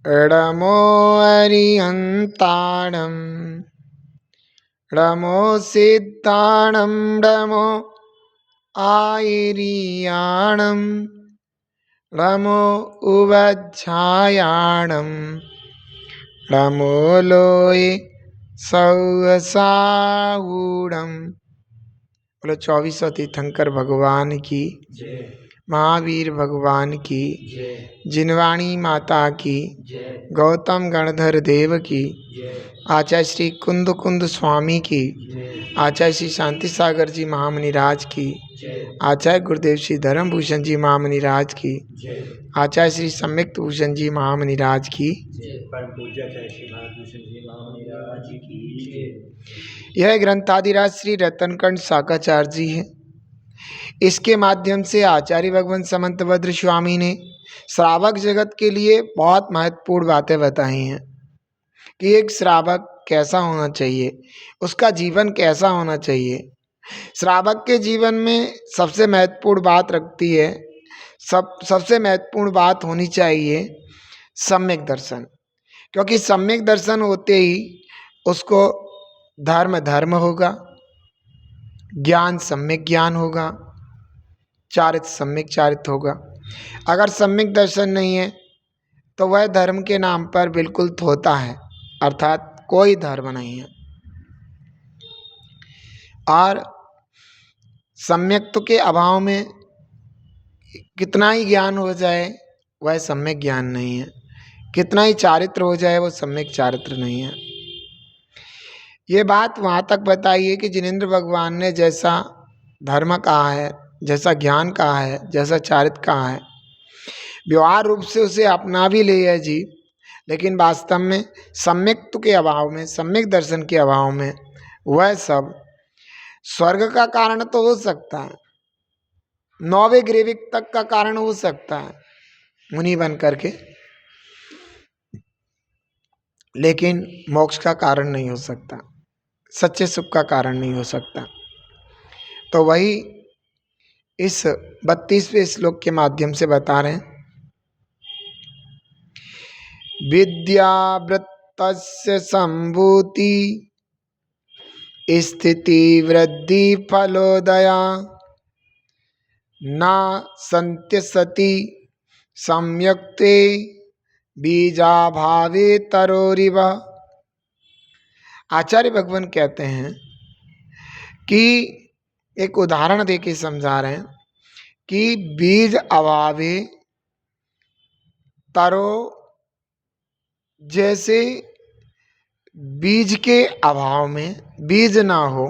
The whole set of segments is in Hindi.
णमो अरिहन्ताणं णमो सिद्धाणं णमो आयिरियाणं णमो उवज्झायाणं णमो लोये सौसाहूणं। बोलो 24 तीर्थंकर भगवान की, महावीर भगवान की, जिनवाणी माता की, गौतम गणधर देव की, आचार्य श्री कुंद कुंद स्वामी की, आचार्य श्री शांति सागर जी महामुनि राज की, आचार्य गुरुदेव श्री धर्मभूषण जी महामुनि राज की, आचार्य श्री सम्यक भूषण जी महामुनि राज की। यह ग्रंथादिराज श्री रतनकंठ शाकाचार्य जी है। इसके माध्यम से आचार्य भगवान समंतभद्र स्वामी ने श्रावक जगत के लिए बहुत महत्वपूर्ण बातें बताई हैं कि एक श्रावक कैसा होना चाहिए, उसका जीवन कैसा होना चाहिए। श्रावक के जीवन में सबसे महत्वपूर्ण बात रखती है, सबसे महत्वपूर्ण बात होनी चाहिए सम्यक दर्शन, क्योंकि सम्यक दर्शन होते ही उसको धर्म होगा, ज्ञान सम्यक ज्ञान होगा, चारित्र सम्यक चारित्र होगा। अगर सम्यक दर्शन नहीं है तो वह धर्म के नाम पर बिल्कुल थोता है, अर्थात कोई धर्म नहीं है। और सम्यक्त्व के अभाव में कितना ही ज्ञान हो जाए वह सम्यक ज्ञान नहीं है, कितना ही चारित्र हो जाए वो सम्यक चारित्र नहीं है। ये बात वहाँ तक बताई है कि जिनेंद्र भगवान ने जैसा धर्म कहा है, जैसा ज्ञान कहा है, जैसा चारित्र कहा है, व्यवहार रूप से उसे अपना भी लिया जी, लेकिन वास्तव में सम्यक्त्व के अभाव में, सम्यक दर्शन के अभाव में वह सब स्वर्ग का कारण तो हो सकता है, 9वें ग्रेविक तक का कारण हो सकता है मुनि बन करके, लेकिन मोक्ष का कारण नहीं हो सकता, सच्चे सुख का कारण नहीं हो सकता। तो वही इस 32वें श्लोक के माध्यम से बता रहे हैं। विद्यावृत्तस्य संभूति स्थिति वृद्धि फलोदया न संत्यसति सम्यक्ते बीजाभावे तरोरिव। आचार्य भगवान कहते हैं कि एक उदाहरण देके समझा रहे हैं कि बीज अभावे तरो, जैसे बीज के अभाव में बीज ना हो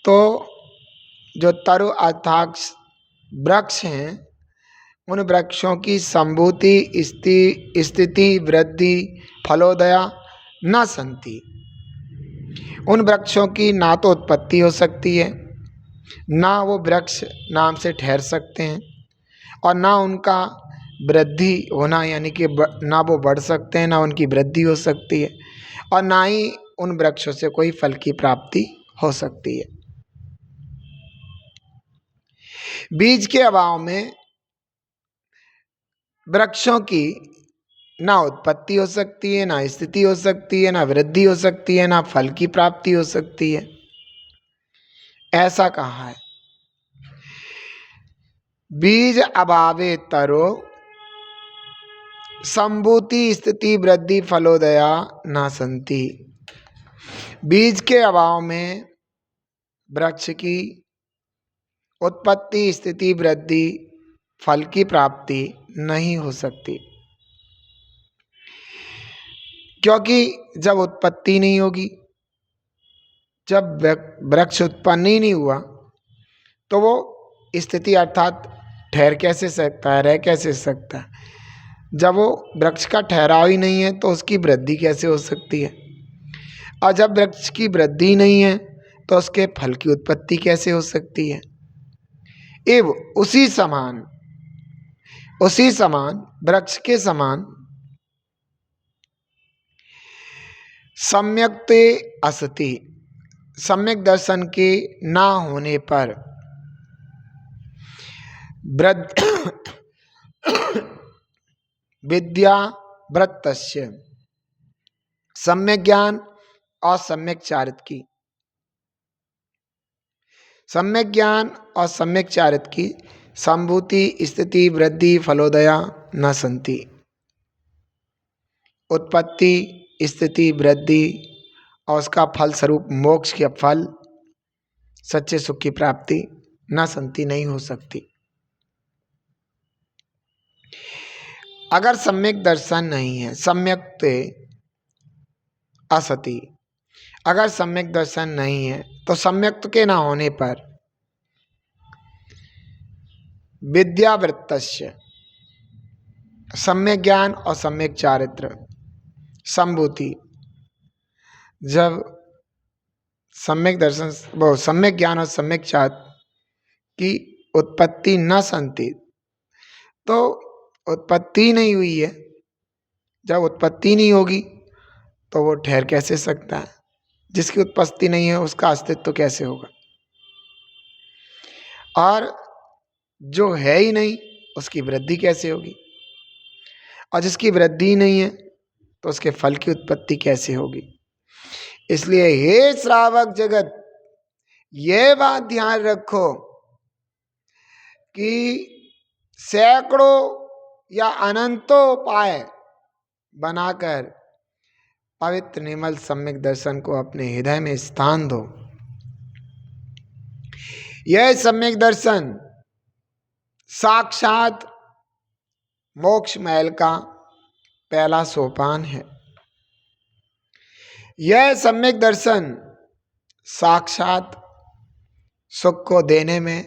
तो जो तरु अर्थात वृक्ष हैं उन वृक्षों की संभूति स्थिति वृद्धि फलोदया न संति। उन वृक्षों की ना तो उत्पत्ति हो सकती है, ना वो वृक्ष नाम से ठहर सकते हैं, और ना उनका वृद्धि होना, यानी कि ना वो बढ़ सकते हैं, ना उनकी वृद्धि हो सकती है, और ना ही उन वृक्षों से कोई फल की प्राप्ति हो सकती है। बीज के अभाव में वृक्षों की ना उत्पत्ति हो सकती है, ना स्थिति हो सकती है, ना वृद्धि हो सकती है, ना फल की प्राप्ति हो सकती है, ऐसा कहा है। बीज अभावे तरो संभूति स्थिति वृद्धि फलोदया न संति। बीज के अभाव में वृक्ष की उत्पत्ति स्थिति वृद्धि फल की प्राप्ति नहीं हो सकती, क्योंकि जब उत्पत्ति नहीं होगी, जब वृक्ष उत्पन्न ही नहीं हुआ तो वो स्थिति अर्थात ठहर कैसे सकता है, रह कैसे सकता है। जब वो वृक्ष का ठहराव ही नहीं है तो उसकी वृद्धि कैसे हो सकती है, और जब वृक्ष की वृद्धि नहीं है तो उसके फल की उत्पत्ति कैसे हो सकती है। एवं उसी समान वृक्ष के समान सम्यक्ते असति, सम्यक दर्शन के ना होने पर विद्या वृत्तस्य, सम्यक ज्ञान और सम्यक चारित्र की, सम्यक ज्ञान और सम्यक चारित्र की संभूति स्थिति वृद्धि फलोदया न संति। उत्पत्ति स्थिति वृद्धि और उसका फल स्वरूप मोक्ष के फल सच्चे सुख की प्राप्ति न संति, नहीं हो सकती। अगर सम्यक दर्शन नहीं है, सम्यक असति, अगर सम्यक दर्शन नहीं है तो सम्यक के ना होने पर विद्यावृत्तस्य, सम्यक ज्ञान और सम्यक चारित्र संभूति, जब सम्यक दर्शन वो सम्यक ज्ञान और सम्यक चारित्र की उत्पत्ति न संति, तो उत्पत्ति नहीं हुई है। जब उत्पत्ति नहीं होगी तो वो ठहर कैसे सकता है? जिसकी उत्पत्ति नहीं है उसका अस्तित्व तो कैसे होगा? और जो है ही नहीं उसकी वृद्धि कैसे होगी? और जिसकी वृद्धि नहीं है तो उसके फल की उत्पत्ति कैसे होगी? इसलिए हे श्रावक जगत, ये बात ध्यान रखो कि सैकड़ों या अनंतों उपाय बनाकर पवित्र निर्मल सम्यक दर्शन को अपने हृदय में स्थान दो। यह सम्यक दर्शन साक्षात मोक्ष महल का पहला सोपान है। यह सम्यक दर्शन साक्षात सुख को देने में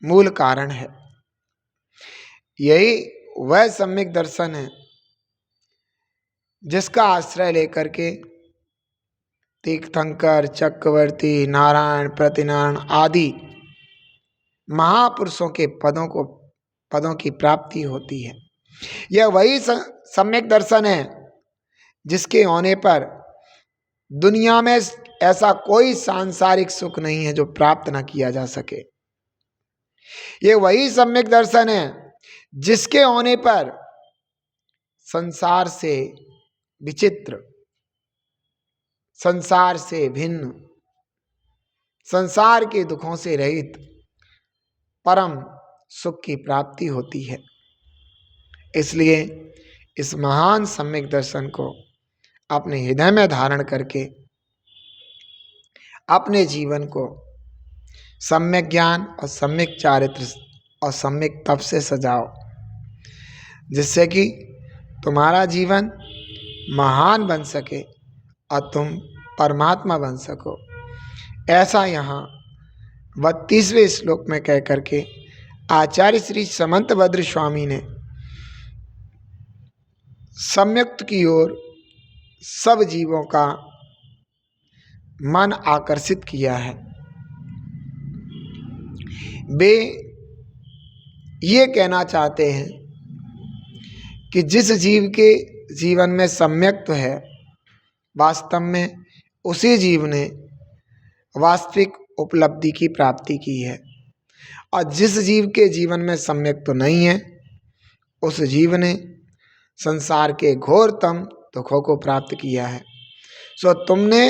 मूल कारण है। यही वह सम्यक दर्शन है जिसका आश्रय लेकर के तीर्थंकर, चक्रवर्ती, नारायण, प्रतिनारायण आदि महापुरुषों के पदों की प्राप्ति होती है। यह वही सम्यक दर्शन है जिसके होने पर दुनिया में ऐसा कोई सांसारिक सुख नहीं है जो प्राप्त न किया जा सके। यह वही सम्यक दर्शन है जिसके होने पर संसार से विचित्र, संसार से भिन्न, संसार के दुखों से रहित परम सुख की प्राप्ति होती है। इसलिए इस महान सम्यक दर्शन को अपने हृदय में धारण करके अपने जीवन को सम्यक ज्ञान और सम्यक चारित्र और सम्यक तप से सजाओ, जिससे कि तुम्हारा जीवन महान बन सके और तुम परमात्मा बन सको। ऐसा यहाँ 32वें श्लोक में कह करके आचार्य श्री समंतभद्र स्वामी ने सम्यक्त की ओर सब जीवों का मन आकर्षित किया है। वे ये कहना चाहते हैं कि जिस जीव के जीवन में सम्यक्त है, वास्तव में उसी जीव ने वास्तविक उपलब्धि की प्राप्ति की है, और जिस जीव के जीवन में सम्यक्त तो नहीं है, उस जीव ने संसार के घोरतम दुखों को प्राप्त किया है। सो तुमने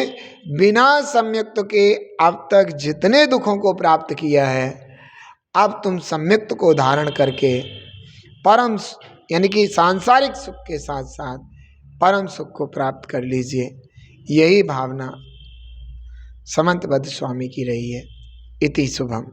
बिना सम्यक्त के अब तक जितने दुखों को प्राप्त किया है, अब तुम सम्यक्त को धारण करके परम यानी कि सांसारिक सुख के साथ साथ परम सुख को प्राप्त कर लीजिए। यही भावना समंतभद्र स्वामी की रही है। इति शुभम।